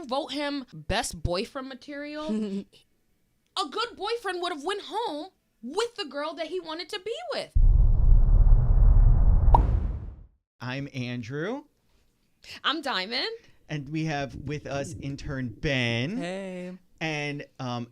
you vote him best boyfriend material, a good boyfriend would have went home with the girl that he wanted to be with. I'm Andrew. I'm Diamond. And we have with us intern Ben. Hey. And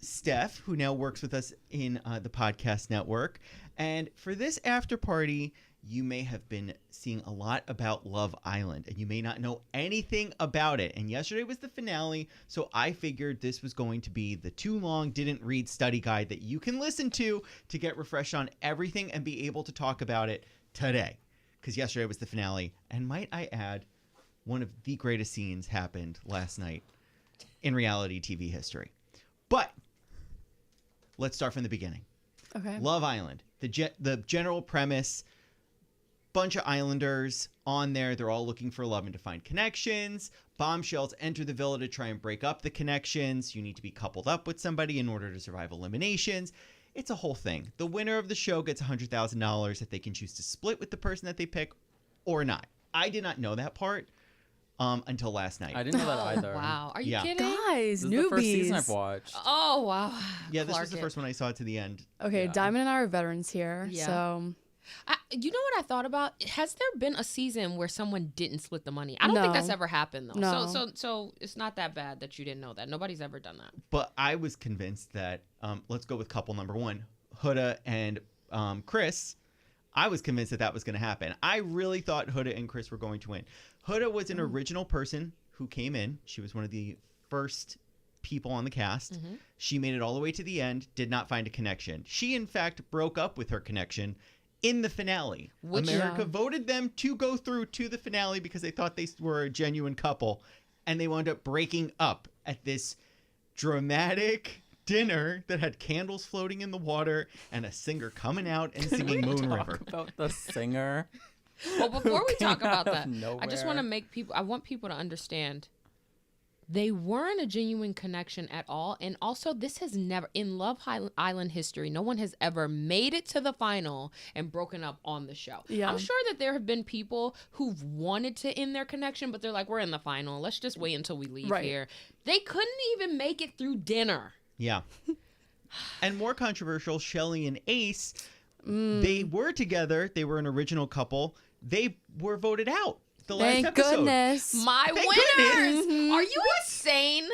Steph, who now works with us in the podcast network. And for this after party, you may have been seeing a lot about Love Island, and you may not know anything about it. And yesterday was the finale, so I figured this was going to be the too long didn't read study guide that you can listen to get refreshed on everything and be able to talk about it today. Because yesterday was the finale, and might I add, one of the greatest scenes happened last night in reality TV history. But let's start from the beginning. Okay. Love Island. The general premise, bunch of islanders on there. They're all looking for love and to find connections. Bombshells enter the villa to try and break up the connections. You need to be coupled up with somebody in order to survive eliminations. It's a whole thing. The winner of the show gets $100,000 that they can choose to split with the person that they pick or not. I did not know that part until last night. I didn't know that either. Wow. Are you Yeah. kidding? Guys, This is newbies. the first season I've watched. Oh, wow. Yeah, this was Clark the it. first one I saw to the end. Okay, Yeah. Diamond and I are veterans here, Yeah. so You know what I thought about? Has there been a season where someone didn't split the money? I don't think No. that's ever happened, though. No. So it's not that bad that you didn't know that. Nobody's ever done that. But I was convinced that, let's go with couple number one, Huda and Chris. I was convinced that was going to happen. I really thought Huda and Chris were going to win. Huda was an original person who came in. She was one of the first people on the cast. Mm-hmm. She made it all the way to the end, did not find a connection. She, in fact, broke up with her connection in the finale. America voted them to go through to the finale because they thought they were a genuine couple, and they wound up breaking up at this dramatic dinner that had candles floating in the water and a singer coming out and singing Moon River. Talk about the singer. Well, before we talk about out that, of I just want to I want people to understand they weren't a genuine connection at all. And also, this has never, in Love Island history, no one has ever made it to the final and broken up on the show. Yeah. I'm sure that there have been people who've wanted to end their connection, but they're like, we're in the final. Let's just wait until we leave here. They couldn't even make it through dinner. Yeah. And more controversial, Shelley and Ace, they were together. They were an original couple. They were voted out the last thank episode. goodness. My Thank winners! goodness. Are you insane?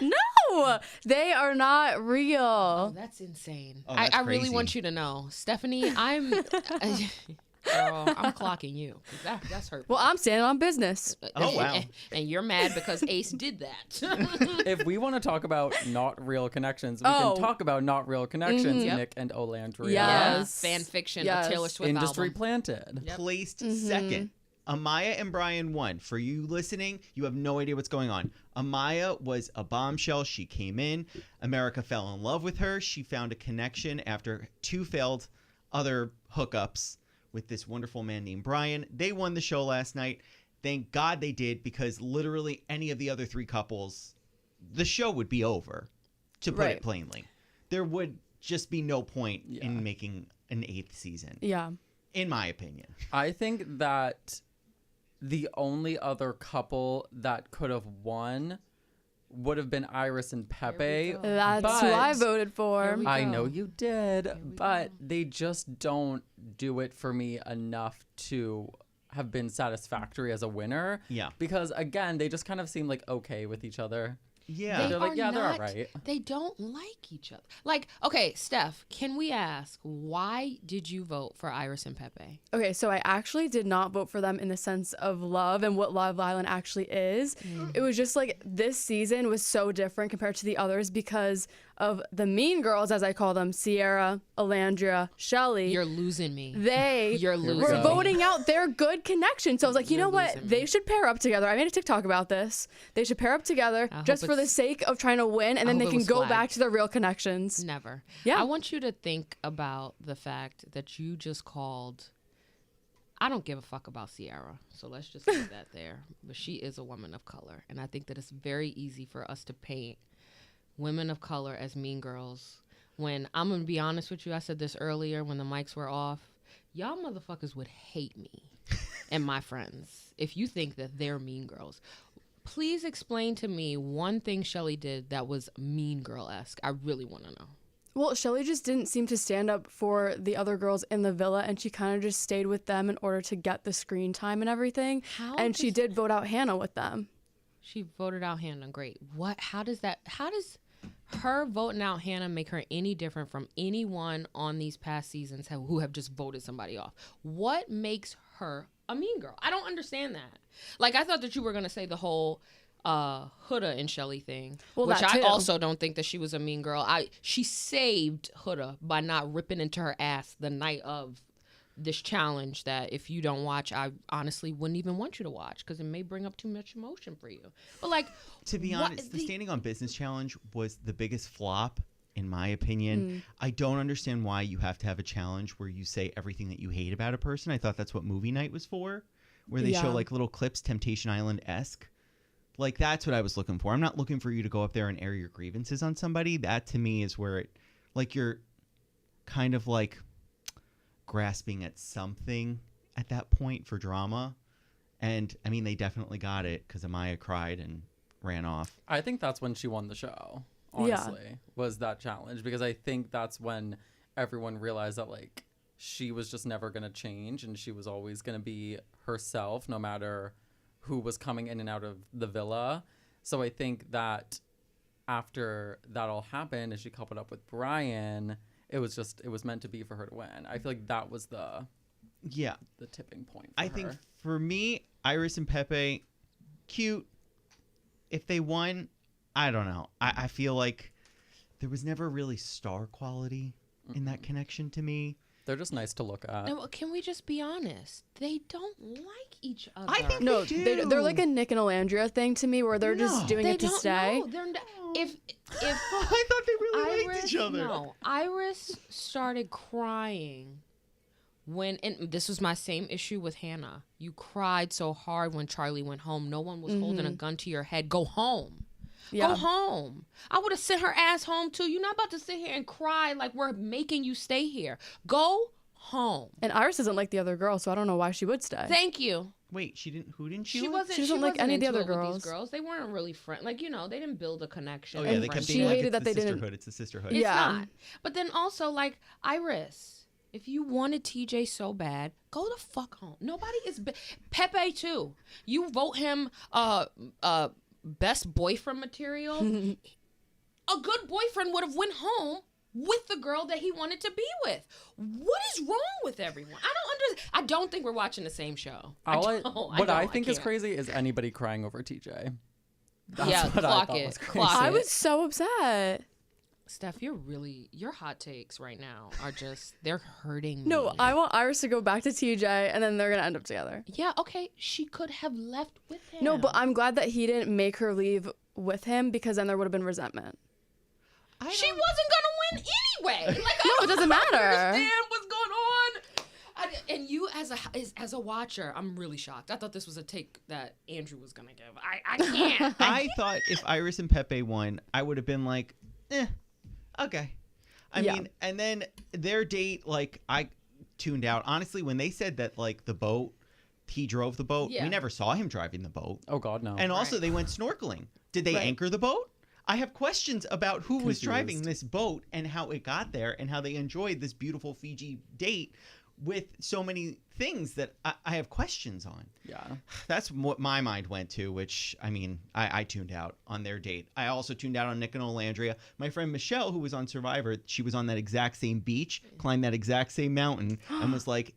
No, they are not real. Oh, that's insane. Oh, that's I really crazy. want you to know, Stephanie, I'm girl, I'm clocking you. That's hurtful. Well, I'm standing on business. Oh, wow. And you're mad because Ace did that. If we want to talk about not real connections, we can talk about not real connections, Yep. Nick and Olandria. Yes. Fan fiction, Yes. a Taylor Swift Industry album. planted. Yep. Placed second. Amaya and Brian won. For you listening, you have no idea what's going on. Amaya was a bombshell. She came in. America fell in love with her. She found a connection after 2 failed other hookups with this wonderful man named Brian. They won the show last night. Thank God they did, because literally any of the other 3 couples, the show would be over, to put it plainly. There would just be no point in making an 8th season. Yeah. In my opinion. I think that the only other couple that could have won would have been Iris and Pepe. That's who I voted for. Here we I go. know you did, but they just don't do it for me enough to have been satisfactory as a winner. Yeah. Because again, they just kind of seem like okay with each other. Yeah. They're like, are yeah, they're all not- right. They don't like each other. Like, okay, Steph, can we ask, why did you vote for Iris and Pepe? Okay, so I actually did not vote for them in the sense of love and what Love Island actually is. It was just like this season was so different compared to the others because of the mean girls, as I call them, Sierra, Alandria, Shelley. You're losing me. They You're losing were me. voting out their good connection. So I was like, you You're know what? losing me. They should pair up together. I made a TikTok about this. They should pair up together I just hope for the it's- sake of trying to win, and I then they hope it can was go flagged. back to their real connections. Never. Yeah. I want you to think about the fact that you just called. I don't give a fuck about Sierra, so let's just leave that there. But she is a woman of color, and I think that it's very easy for us to paint women of color as mean girls. When I'm gonna be honest with you, I said this earlier when the mics were off. Y'all motherfuckers would hate me and my friends if you think that they're mean girls. Please explain to me one thing Shelley did that was Mean Girl-esque. I really want to know. Well, Shelley just didn't seem to stand up for the other girls in the villa, and she kind of just stayed with them in order to get the screen time and everything. And she did vote out Hannah with them. She voted out Hannah. Great. How does her voting out Hannah make her any different from anyone on these past seasons who have just voted somebody off? What makes her a mean girl? I don't understand that. Like, I thought that you were going to say the whole Huda and Shelley thing, which I also don't think that she was a mean girl. She saved Huda by not ripping into her ass the night of this challenge that if you don't watch, I honestly wouldn't even want you to watch because it may bring up too much emotion for you. But like, to be honest, the Standing on Business challenge was the biggest flop in my opinion. I don't understand why you have to have a challenge where you say everything that you hate about a person. I thought that's what movie night was for, where they show like little clips, Temptation Island-esque. Like, that's what I was looking for. I'm not looking for you to go up there and air your grievances on somebody. That to me is where it, like, you're kind of like grasping at something at that point for drama. And I mean, they definitely got it because Amaya cried and ran off. I think that's when she won the show, honestly, was that challenge, because I think that's when everyone realized that, like, she was just never going to change and she was always going to be herself no matter who was coming in and out of the villa. So I think that after that all happened and she coupled up with Brian, it was meant to be for her to win. I feel like that was the tipping point for her. I think for me, Iris and Pepe, cute. If they won, I don't know. I feel like there was never really star quality in that connection to me. They're just nice to look at. No, can we just be honest? They don't like each other. I think no, they do. they're like a Nick and Alandria thing to me, where they're just doing it to stay. No, if I thought they really liked each other. No, Iris started crying when, and this was my same issue with Hannah. You cried so hard when Charlie went home. No one was holding a gun to your head. Go home. Yeah. Go home. I would have sent her ass home too. You're not about to sit here and cry like we're making you stay here. Go home. And Iris doesn't like the other girl, so I don't know why she would stay. Thank you. Wait, who didn't she? She like? doesn't like any of the other girls. These girls. They weren't really friends. Like, you know, they didn't build a connection. Oh yeah, they kept being like, it's the sisterhood. It's the sisterhood. It's not. But then also, like, Iris, if you wanted TJ so bad, go the fuck home. Nobody is Pepe too. You vote him best boyfriend material. A good boyfriend would have went home with the girl that he wanted to be with. What is wrong with everyone? I don't think we're watching the same show. I think is crazy is anybody crying over TJ. That's what clock I it. I was so upset. Steph, your hot takes right now are just, they're hurting me. No, I want Iris to go back to TJ and then they're going to end up together. Yeah, okay. She could have left with him. No, but I'm glad that he didn't make her leave with him, because then there would have been resentment. She wasn't going to win anyway. Like, no, it doesn't matter. I don't understand what's going on. And you, as a watcher, I'm really shocked. I thought this was a take that Andrew was going to give. I can't. I thought if Iris and Pepe won, I would have been like, okay. I mean, and then their date, like, I tuned out. Honestly, when they said that, like, the boat, he drove the boat, we never saw him driving the boat. Oh, God, no. And also, they went snorkeling. Did they anchor the boat? I have questions about who was driving this boat and how it got there and how they enjoyed this beautiful Fiji date with so many things that I have questions on. Yeah. That's what my mind went to, which, I mean, I tuned out on their date. I also tuned out on Nick and Olandria. My friend Michelle, who was on Survivor, she was on that exact same beach, climbed that exact same mountain, and was like,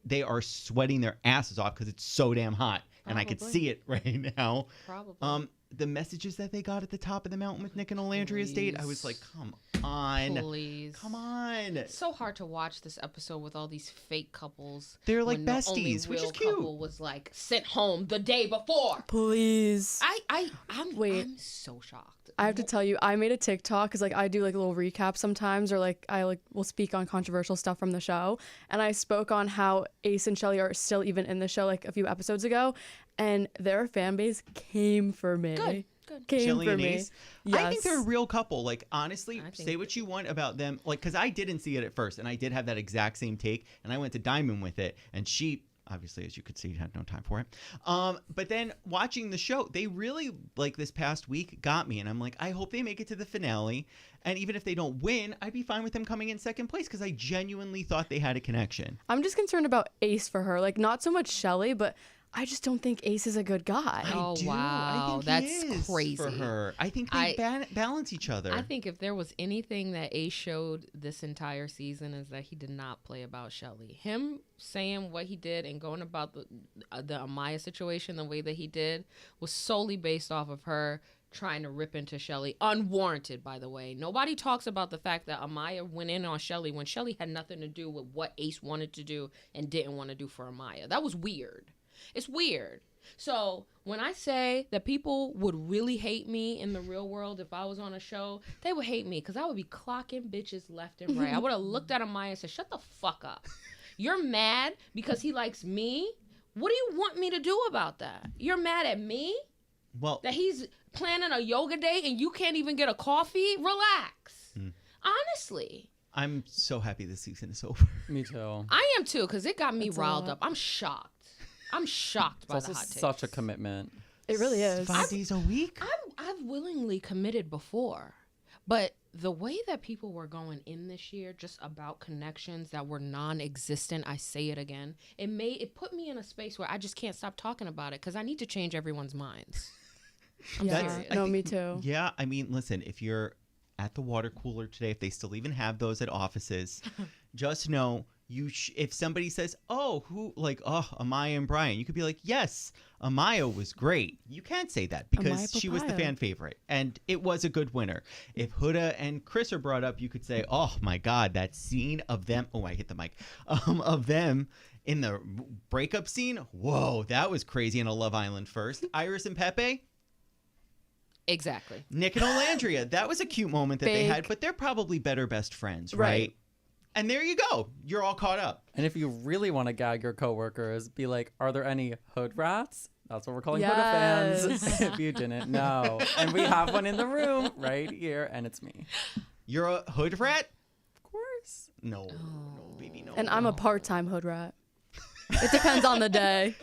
they are sweating their asses off because it's so damn hot. And I could see it right now. Probably. The messages that they got at the top of the mountain with Nick and Olandria's date, I was like, come on. Please. Come on. It's so hard to watch this episode with all these fake couples. They're like when besties, the which only is real cute. couple was like sent home the day before. Please. I'm so shocked. I have to tell you, I made a TikTok because, like, I do, like, a little recap sometimes, or, like, I, like, will speak on controversial stuff from the show. And I spoke on how Ace and Shelley are still even in the show, like, a few episodes ago. And their fan base came for me. Good. Came Shelley for and me. Ace. Yes. I think they're a real couple. Like, honestly, say what you want about them. Like, because I didn't see it at first, and I did have that exact same take, and I went to Diamond with it, and she obviously, as you could see, had no time for it. But then watching the show, they really, like this past week, got me. And I'm like, I hope they make it to the finale. And even if they don't win, I'd be fine with them coming in second place because I genuinely thought they had a connection. I'm just concerned about Ace for her. Like, not so much Shelly, but I just don't think Ace is a good guy. Oh, wow. That's crazy. For her. I think they balance each other. I think if there was anything that Ace showed this entire season is that he did not play about Shelly. Him saying what he did and going about the Amaya situation the way that he did was solely based off of her trying to rip into Shelly. Unwarranted, by the way. Nobody talks about the fact that Amaya went in on Shelly when Shelly had nothing to do with what Ace wanted to do and didn't want to do for Amaya. That was weird. It's weird. So when I say that people would really hate me in the real world if I was on a show, they would hate me because I would be clocking bitches left and right. I would have looked at Amaya and said, shut the fuck up. You're mad because he likes me? What do you want me to do about that? You're mad at me? Well, that he's planning a yoga day and you can't even get a coffee? Relax. Honestly. I'm so happy this season is over. Me too. I am too because it got me riled up. I'm shocked. by the hot takes. Such a commitment. It really is. 5 days a week? I've willingly committed before, but the way that people were going in this year just about connections that were non-existent, I say it again, it put me in a space where I just can't stop talking about it because I need to change everyone's minds. I'm serious. No, me too. Yeah, I mean, listen, if you're at the water cooler today, if they still even have those at offices, just know if somebody says, Amaya and Brian, you could be like, yes, Amaya was great. You can't say that because she was the fan favorite and it was a good winner. If Huda and Chris are brought up, you could say, oh my God, that scene of them. Oh, I hit the mic. Of them in the breakup scene. Whoa, that was crazy in a Love Island first. Iris and Pepe. Exactly. Nick and Olandria. That was a cute moment that they had, but they're probably better best friends, right? And there you go. You're all caught up. And if you really want to gag your coworkers, be like, are there any hood rats? That's what we're calling Huda fans. If you didn't know. And we have one in the room right here, and it's me. You're a hood rat? Of course. No, baby, no. And I'm a part-time hood rat. It depends on the day.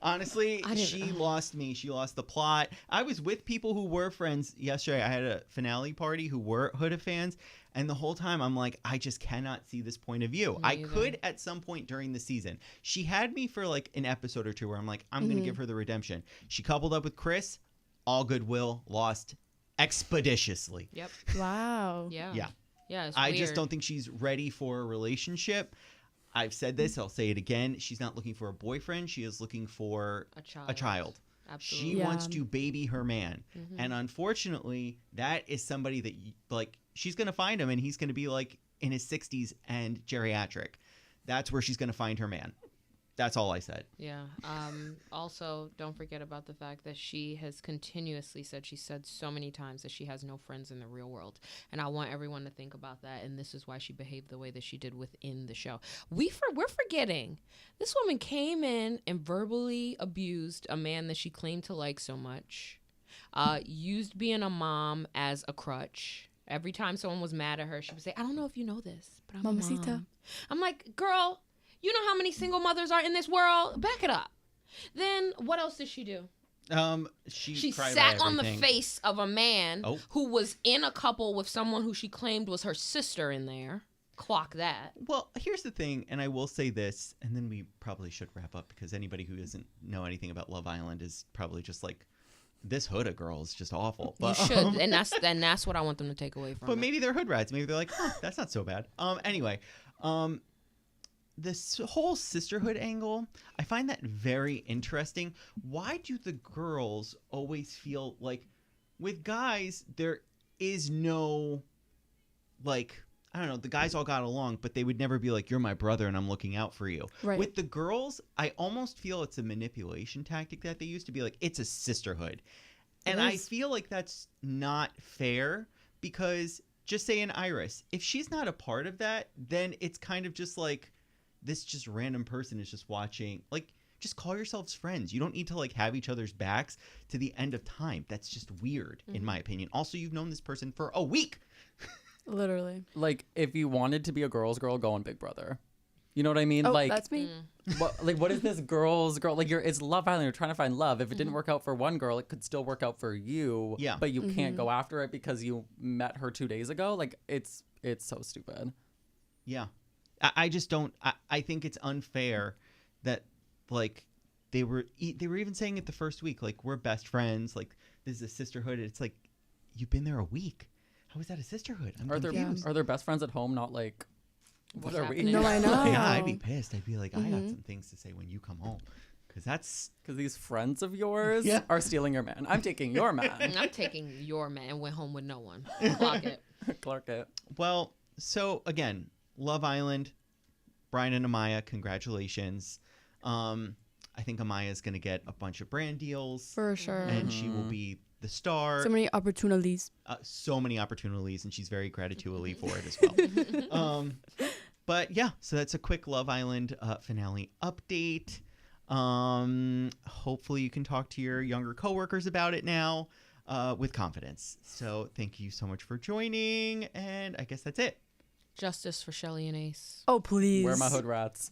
Honestly, she lost me. She lost the plot. I was with people who were friends yesterday. I had a finale party who were Huda fans. And the whole time I'm like, I just cannot see this point of view. I could at some point during the season. She had me for like an episode or two where I'm like, I'm going to give her the redemption. She coupled up with Chris. All goodwill lost expeditiously. Yep. Wow. Yeah. Yeah, I just don't think she's ready for a relationship. I've said this. I'll say it again. She's not looking for a boyfriend. She is looking for a child. Absolutely. She wants to baby her man. And unfortunately, that is somebody that, she's going to find him and he's going to be, in his 60s and geriatric. That's where she's going to find her man. That's all I said. Yeah. Also, don't forget about the fact that she has continuously said, she said so many times that she has no friends in the real world. And I want everyone to think about that. And this is why she behaved the way that she did within the show. We're forgetting. This woman came in and verbally abused a man that she claimed to like so much. Used being a mom as a crutch. Every time someone was mad at her, she would say, I don't know if you know this, but I'm Mamacita. a mom. I'm like, girl, you know how many single mothers are in this world? Back it up. Then what else did she do? She sat on the face of a man who was in a couple with someone who she claimed was her sister in there. Clock that. Well, here's the thing, and I will say this, and then we probably should wrap up because anybody who doesn't know anything about Love Island is probably just like, this Huda girl is just awful. But, you should, and that's what I want them to take away from But maybe they're hood rats. Maybe they're like, that's not so bad. Anyway, this whole sisterhood angle, I find that very interesting. Why do the girls always feel like with guys, there is no, I don't know, the guys all got along, but they would never be like, you're my brother and I'm looking out for you. Right. With the girls, I almost feel it's a manipulation tactic that they used to be like, it's a sisterhood. And I feel like that's not fair because just say an Iris, if she's not a part of that, then it's kind of just like, this just random person is just watching. Just call yourselves friends. You don't need to have each other's backs to the end of time. That's just weird, in my opinion. Also, you've known this person for a week. Literally. If you wanted to be a girl's girl, go on Big Brother. You know what I mean? Oh, like that's me. what is this girl? Like it's Love Island. You're trying to find love. If it didn't work out for one girl, it could still work out for you. Yeah. But you can't go after it because you met her 2 days ago. Like it's so stupid. Yeah. I just don't. I think it's unfair that like they were even saying it the first week. Like we're best friends. Like this is a sisterhood. It's like you've been there a week. How is that a sisterhood? I'm confused. Are their best friends at home not like? What are we? No, I know. Yeah, I'd be pissed. I'd be like, I got some things to say when you come home, because these friends of yours Yeah. are stealing your man. I'm taking your man. I'm taking your man and went home with no one. Clock it. Clark it. Well, so again, Love Island, Brian and Amaya, congratulations. I think Amaya is going to get a bunch of brand deals. For sure. And she will be the star. So many opportunities. So many opportunities, and she's very gratitually for it as well. But yeah, so that's a quick Love Island finale update. Hopefully you can talk to your younger coworkers about it now with confidence. So thank you so much for joining, and I guess that's it. Justice for Shelly and Ace. Oh, please. Where are my hood rats?